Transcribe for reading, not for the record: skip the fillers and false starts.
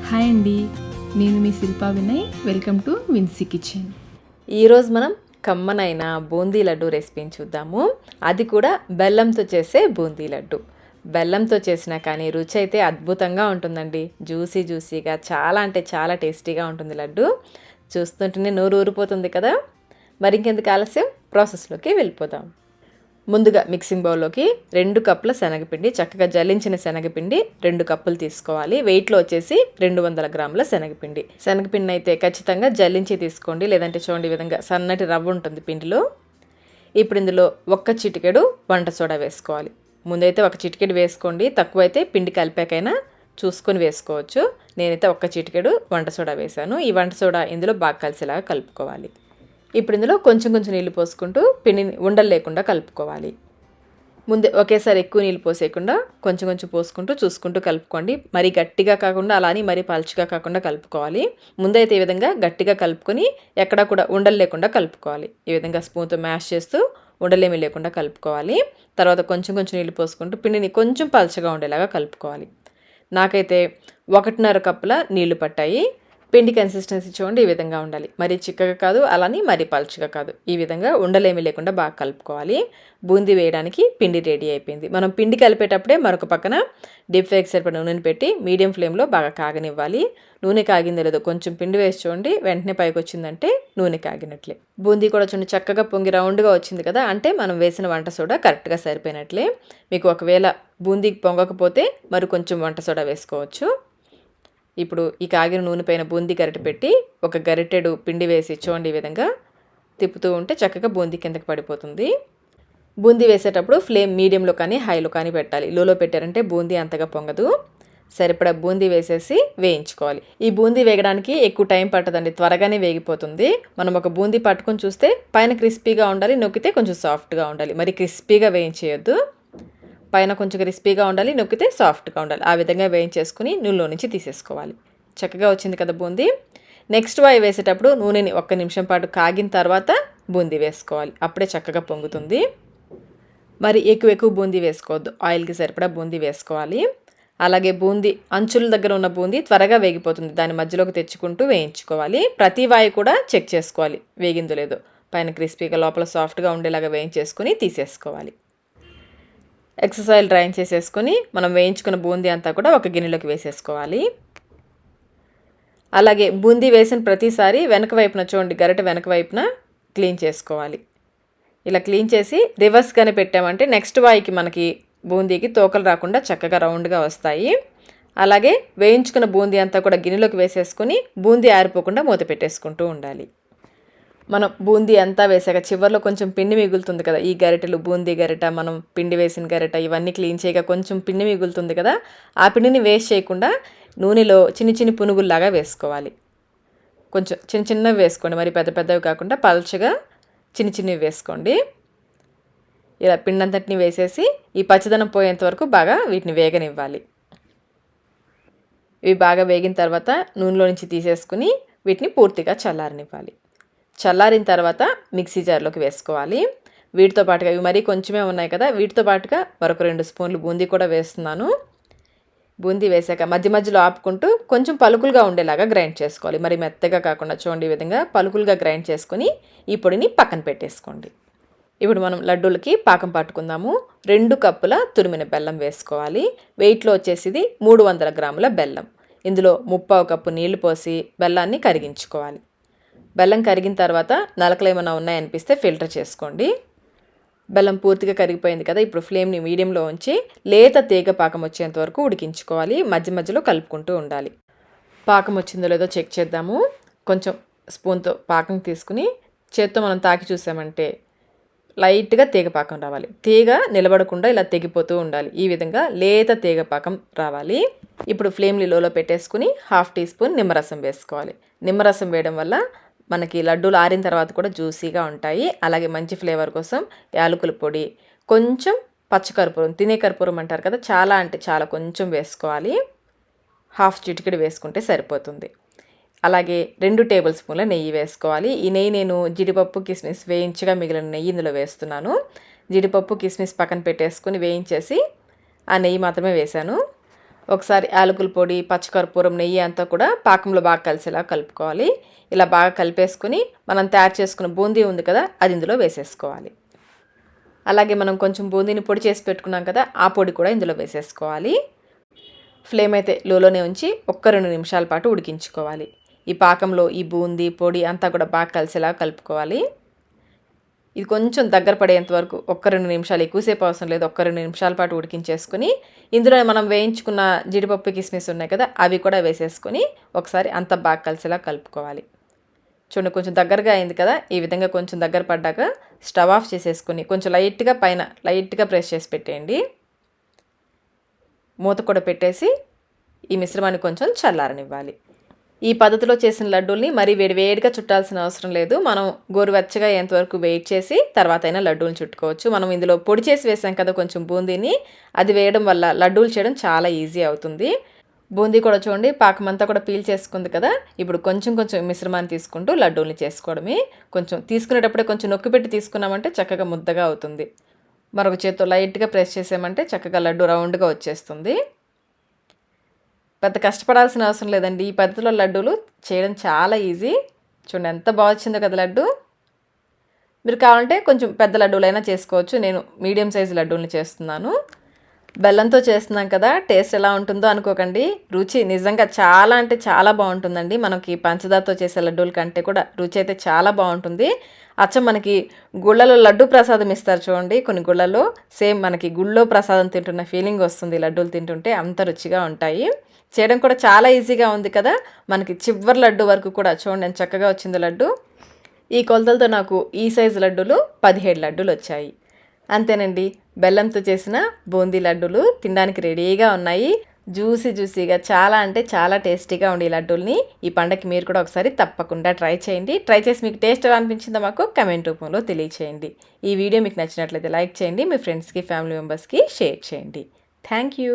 Hi అండి, నేను మీ Shilpa Vinay. Welcome to Vinsy kitchen. ఈరోజు మనం కమ్మనైన బూందీ లడ్డు రెసిపీని చూద్దాము. అది కూడా బెల్లంతో చేసే బూందీ లడ్డు. బెల్లంతో చేసినా కానీ రుచి అయితే అద్భుతంగా ఉంటుందండి. జ్యూసీగా చాలా అంటే చాలా టేస్టీగా ఉంటుంది లడ్డు. చూస్తుంటేనే నోరు ఊరిపోతుంది కదా. మరి ఇంకెందుకు ఆలస్యం, ప్రాసెస్లోకి వెళ్ళిపోదాం. ముందుగా మిక్సింగ్ బౌల్లోకి 2 కప్పుల శనగపిండి, చక్కగా జల్లించిన శనగపిండి 2 కప్పులు తీసుకోవాలి. వెయిట్లో వచ్చేసి 200 గ్రాముల శనగపిండి. శనగపిండి అయితే ఖచ్చితంగా జల్లించి తీసుకోండి, లేదంటే చూడండి ఈ విధంగా సన్నటి రవ్వ ఉంటుంది పిండిలో. ఇప్పుడు ఇందులో 1 చిటికెడు వంట సోడా వేసుకోవాలి. ముందైతే 1 చిటికెడు వేసుకోండి, తక్కువైతే పిండి కలిపాకైనా చూసుకొని వేసుకోవచ్చు. నేనైతే 1 చిటికెడు వంట సోడా వేశాను. ఈ వంట సోడా ఇందులో బాగా కలిసేలాగా కలుపుకోవాలి. ఇప్పుడు ఇందులో కొంచెం నీళ్ళు పోసుకుంటూ పిండిని ఉండలు లేకుండా కలుపుకోవాలి. ముందే ఒకేసారి ఎక్కువ నీళ్ళు పోసేయకుండా కొంచెం పోసుకుంటూ చూసుకుంటూ కలుపుకోండి. మరీ గట్టిగా కాకుండా అలానే మరీ పలుచగా కాకుండా కలుపుకోవాలి. ముందైతే ఈ విధంగా గట్టిగా కలుపుకొని ఎక్కడా కూడా ఉండలు లేకుండా కలుపుకోవాలి. ఈ విధంగా స్పూన్తో మ్యాష్ చేస్తూ ఉండలేమీ లేకుండా కలుపుకోవాలి. తర్వాత కొంచెం నీళ్ళు పోసుకుంటూ పిండిని కొంచెం పలుచగా ఉండేలాగా కలుపుకోవాలి. నాకైతే 1.5 కప్పుల నీళ్లు పట్టాయి. పిండి కన్సిస్టెన్సీ చూడండి, ఈ విధంగా ఉండాలి. మరీ చిక్కగా కాదు, అలానే మరీ పలుచగా కాదు. ఈ విధంగా ఉండలేమీ లేకుండా బాగా కలుపుకోవాలి. బూందీ వేయడానికి పిండి రెడీ అయిపోయింది. మనం పిండి కలిపేటప్పుడే మరొక పక్కన డీప్ ఫ్రైకి సరిపడిన నూనెని పెట్టి మీడియం ఫ్లేమ్లో బాగా కాగనివ్వాలి. నూనె కాగిందో లేదో కొంచెం పిండి వేసి చూడండి, వెంటనే పైకి వచ్చిందంటే నూనె కాగినట్లే. బూందీ కూడా చూడండి చక్కగా పొంగి రౌండ్గా వచ్చింది కదా, అంటే మనం వేసిన వంట సోడా కరెక్ట్గా సరిపోయినట్లే. మీకు ఒకవేళ బూందీకి పొంగకపోతే మరి కొంచెం వంట సోడా వేసుకోవచ్చు. ఇప్పుడు ఈ కాగిన నూనె పైన బూందీ గరిటె పెట్టి 1 గరిటెడు పిండి వేసి చూడండి ఈ విధంగా తిప్పుతూ ఉంటే చక్కగా బూందీ కిందకి పడిపోతుంది. బూందీ వేసేటప్పుడు ఫ్లేమ్ మీడియంలో కానీ హైలో కానీ పెట్టాలి. లోలో పెట్టారంటే బూందీ అంతగా పొంగదు. సరిపడా బూందీ వేసేసి వేయించుకోవాలి. ఈ బూందీ వేగడానికి ఎక్కువ టైం పట్టదండి, త్వరగానే వేగిపోతుంది. మనం ఒక బూందీ పట్టుకొని చూస్తే పైన క్రిస్పీగా ఉండాలి, నొక్కితే కొంచెం సాఫ్ట్గా ఉండాలి. మరి క్రిస్పీగా వేయించేయొద్దు. పైన కొంచెం క్రిస్పీగా ఉండాలి, నొక్కితే సాఫ్ట్గా ఉండాలి. ఆ విధంగా వేయించేసుకుని నూనెలో నుంచి తీసేసుకోవాలి. చక్కగా వచ్చింది కదా బూందీ. నెక్స్ట్ వాయి వేసేటప్పుడు నూనెని 1 నిమిషం పాటు కాగిన తర్వాత బూందీ వేసుకోవాలి. అప్పుడే చక్కగా పొంగుతుంది. మరి ఎక్కువ బూందీ వేసుకోవద్దు, ఆయిల్కి సరిపడా బూందీ వేసుకోవాలి. అలాగే బూందీ అంచుల దగ్గర ఉన్న బూందీ త్వరగా వేగిపోతుంది, దాని మధ్యలోకి తెచ్చుకుంటూ వేయించుకోవాలి. ప్రతి వాయి కూడా చెక్ చేసుకోవాలి వేగిందో లేదో. పైన క్రిస్పీగా లోపల సాఫ్ట్గా ఉండేలాగా వేయించేసుకుని తీసేసుకోవాలి. ఎక్సెస్ ఆయిల్ డ్రైన్ చేసేసుకొని మనం వేయించుకున్న బూందీ అంతా కూడా ఒక గిన్నెలోకి వేసేసుకోవాలి. అలాగే బూందీ వేసిన ప్రతిసారి వెనక వైపున చూడండి, గరిటె వెనక వైపున క్లీన్ చేసుకోవాలి. ఇలా క్లీన్ చేసి రివర్స్గానే పెట్టామంటే నెక్స్ట్ వాయికి మనకి బూందీకి తోకలు రాకుండా చక్కగా రౌండ్గా వస్తాయి. అలాగే వేయించుకున్న బూందీ అంతా కూడా గిన్నెలోకి వేసేసుకొని బూందీ ఆరిపోకుండా మూత పెట్టేసుకుంటూ ఉండాలి. మనం బూందీ అంతా వేసాక చివరిలో కొంచెం పిండి మిగులుతుంది కదా, ఈ గరిటెలు బూందీ గరిట, మనం పిండి వేసిన గరిట ఇవన్నీ క్లీన్ చేయగా కొంచెం పిండి మిగులుతుంది కదా, ఆ పిండిని వేస్ట్ చేయకుండా నూనెలో చిన్ని పునుగుల్లాగా వేసుకోవాలి. కొంచెం చిన్నవి వేసుకోండి, మరి పెద్దవి కాకుండా పల్చగా చిన్నవి వేసుకోండి. ఇలా పిండి అంతటిని వేసేసి ఈ పచ్చదనం పోయేంత వరకు బాగా వీటిని వేగనివ్వాలి. ఇవి బాగా వేగిన తర్వాత నూనెలో నుంచి తీసేసుకుని వీటిని పూర్తిగా చల్లారనివ్వాలి. చల్లారిన తర్వాత మిక్సీ జార్లోకి వేసుకోవాలి. వీటితో పాటుగా ఇవి మరీ కొంచెమే ఉన్నాయి కదా, వీటితో పాటుగా మరొక 2 స్పూన్లు బూందీ కూడా వేస్తున్నాను. బూందీ వేసాక మధ్యలో ఆపుకుంటూ కొంచెం పలుకులుగా ఉండేలాగా గ్రైండ్ చేసుకోవాలి. మరి మెత్తగా కాకుండా చూడండి ఈ విధంగా పలుకులుగా గ్రైండ్ చేసుకొని ఈ పొడిని పక్కన పెట్టేసుకోండి. ఇప్పుడు మనం లడ్డూలకి పాకం పట్టుకుందాము. 2 కప్పుల తురిమిన బెల్లం వేసుకోవాలి. వెయిట్లో వచ్చేసి 300 గ్రాముల బెల్లం. ఇందులో 1/2 కప్పు నీళ్లు పోసి బెల్లాన్ని కరిగించుకోవాలి. బెల్లం కరిగిన తర్వాత నలకలు ఏమైనా ఉన్నాయనిపిస్తే ఫిల్టర్ చేసుకోండి. బెల్లం పూర్తిగా కరిగిపోయింది కదా, ఇప్పుడు ఫ్లేమ్ని మీడియంలో ఉంచి లేత తీగ పాకం వచ్చేంత వరకు ఉడికించుకోవాలి. మధ్యలో కలుపుకుంటూ ఉండాలి. పాకం వచ్చిందో లేదో చెక్ చేద్దాము. కొంచెం స్పూన్తో పాకం తీసుకుని చేత్తో మనం తాకి చూసామంటే లైట్గా తీగ పాకం రావాలి. తీగ నిలబడకుండా ఇలా తెగిపోతూ ఉండాలి. ఈ విధంగా లేత తీగ పాకం రావాలి. ఇప్పుడు ఫ్లేమ్ని లోలో పెట్టేసుకుని 1/2 టీ స్పూన్ నిమ్మరసం వేసుకోవాలి. నిమ్మరసం వేయడం వల్ల మనకి లడ్డూలు ఆరిన తర్వాత కూడా జ్యూసీగా ఉంటాయి. అలాగే మంచి ఫ్లేవర్ కోసం యాలకుల పొడి, కొంచెం పచ్చకర్పూరం, తినే కర్పూరం అంటారు కదా, చాలా అంటే చాలా కొంచెం వేసుకోవాలి. 1/2 చిటికెడు వేసుకుంటే సరిపోతుంది. అలాగే 2 టేబుల్ స్పూన్ల నెయ్యి వేసుకోవాలి. ఈ నెయ్యి నేను జీడిపప్పు కిస్మిస్ వేయించగా మిగిలిన నెయ్యి ఇందులో వేస్తున్నాను. జీడిపప్పు కిస్మిస్ పక్కన పెట్టేసుకుని వేయించేసి ఆ నెయ్యి మాత్రమే వేశాను. ఒకసారి యాలకుల పొడి, పచ్చకర్పూరం, నెయ్యి అంతా కూడా పాకంలో బాగా కలిసేలా కలుపుకోవాలి. ఇలా బాగా కలిపేసుకుని మనం తయారు చేసుకున్న బూందీ ఉంది కదా, అది ఇందులో వేసేసుకోవాలి. అలాగే మనం కొంచెం బూందీని పొడి చేసి పెట్టుకున్నాం కదా, ఆ పొడి కూడా ఇందులో వేసేసుకోవాలి. ఫ్లేమ్ అయితే లోలోనే ఉంచి 1-2 నిమిషాల పాటు ఉడికించుకోవాలి. ఈ పాకంలో ఈ బూందీ పొడి అంతా కూడా బాగా కలిసేలా కలుపుకోవాలి. ఇది కొంచెం దగ్గర పడేంత వరకు 1-2 నిమిషాలు, ఎక్కువసేపు అవసరం లేదు, 1-2 నిమిషాల పాటు ఉడికించేసుకుని ఇందులో మనం వేయించుకున్న జీడిపప్పు, కిస్మిస్ ఉన్నాయి కదా, అవి కూడా వేసేసుకొని ఒకసారి అంతా బాగా కలిసేలా కలుపుకోవాలి. చూడండి, కొంచెం దగ్గరగా అయింది కదా. ఈ విధంగా కొంచెం దగ్గర పడ్డాక స్టవ్ ఆఫ్ చేసేసుకుని కొంచెం లైట్గా పైన ప్రెస్ చేసి పెట్టేయండి. మూత కూడా పెట్టేసి ఈ మిశ్రమాన్ని కొంచెం చల్లారనివ్వాలి. ఈ పద్ధతిలో చేసిన లడ్డూల్ని మరీ వేడివేడిగా చుట్టాల్సిన అవసరం లేదు. మనం గోరువెచ్చగా అయ్యేంతవరకు వెయిట్ చేసి తర్వాత అయినా లడ్డూలు చుట్టుకోవచ్చు. మనం ఇందులో పొడి చేసి వేసాం కదా కొంచెం బూందీని, అది వేయడం వల్ల లడ్డూలు చేయడం చాలా ఈజీ అవుతుంది. బూందీ కూడా చూడండి పాకమంతా కూడా పీల్ చేసుకుంది కదా. ఇప్పుడు కొంచెం మిశ్రమాన్ని తీసుకుంటూ లడ్డూల్ని చేసుకోవడమే. కొంచెం తీసుకునేటప్పుడే కొంచెం నొక్కి పెట్టి తీసుకున్నామంటే చక్కగా ముద్దగా అవుతుంది. మరొక చేత్తో లైట్గా ప్రెస్ చేసామంటే చక్కగా లడ్డు రౌండ్గా వచ్చేస్తుంది. పెద్ద కష్టపడాల్సిన అవసరం లేదండి. ఈ పద్ధతిలో లడ్డూలు చేయడం చాలా ఈజీ. చూడండి ఎంత బాగా వచ్చిందో కదా లడ్డు. మీరు కావాలంటే కొంచెం పెద్ద లడ్డూలైనా చేసుకోవచ్చు. నేను మీడియం సైజు లడ్డూల్ని చేస్తున్నాను. బెల్లంతో చేస్తున్నాం కదా, టేస్ట్ ఎలా ఉంటుందో అనుకోకండి. రుచి నిజంగా చాలా అంటే చాలా బాగుంటుందండి. మనకి పంచదారతో చేసే లడ్డూల కంటే కూడా రుచి అయితే చాలా బాగుంటుంది. అచ్చం మనకి గుళ్ళలో లడ్డు ప్రసాదం ఇస్తారు చూడండి, కొన్ని గుళ్ళలో సేమ్ మనకి గుళ్ళో ప్రసాదం తింటున్న ఫీలింగ్ వస్తుంది లడ్డూలు తింటుంటే, అంత రుచిగా ఉంటాయి. చేయడం కూడా చాలా ఈజీగా ఉంది కదా. మనకి చివరి లడ్డు వరకు కూడా చూడండి ఎంత చక్కగా వచ్చింది లడ్డు. ఈ కొలతలతో నాకు ఈ సైజు లడ్డూలు 17 లడ్డూలు వచ్చాయి. అంతేనండి, బెల్లంతో చేసిన బూందీ లడ్డూలు తినడానికి రెడీగా ఉన్నాయి. జ్యూసీగా చాలా అంటే చాలా టేస్టీగా ఉండే లడ్డూల్ని ఈ పండగకి మీరు కూడా ఒకసారి తప్పకుండా ట్రై చేయండి. ట్రై చేసి మీకు టేస్ట్ ఎలా అనిపించిందో మాకు కమెంట్ రూపంలో తెలియచేయండి. ఈ వీడియో మీకు నచ్చినట్లయితే లైక్ చేయండి, మీ ఫ్రెండ్స్కి, ఫ్యామిలీ మెంబర్స్కి షేర్ చేయండి. Thank you.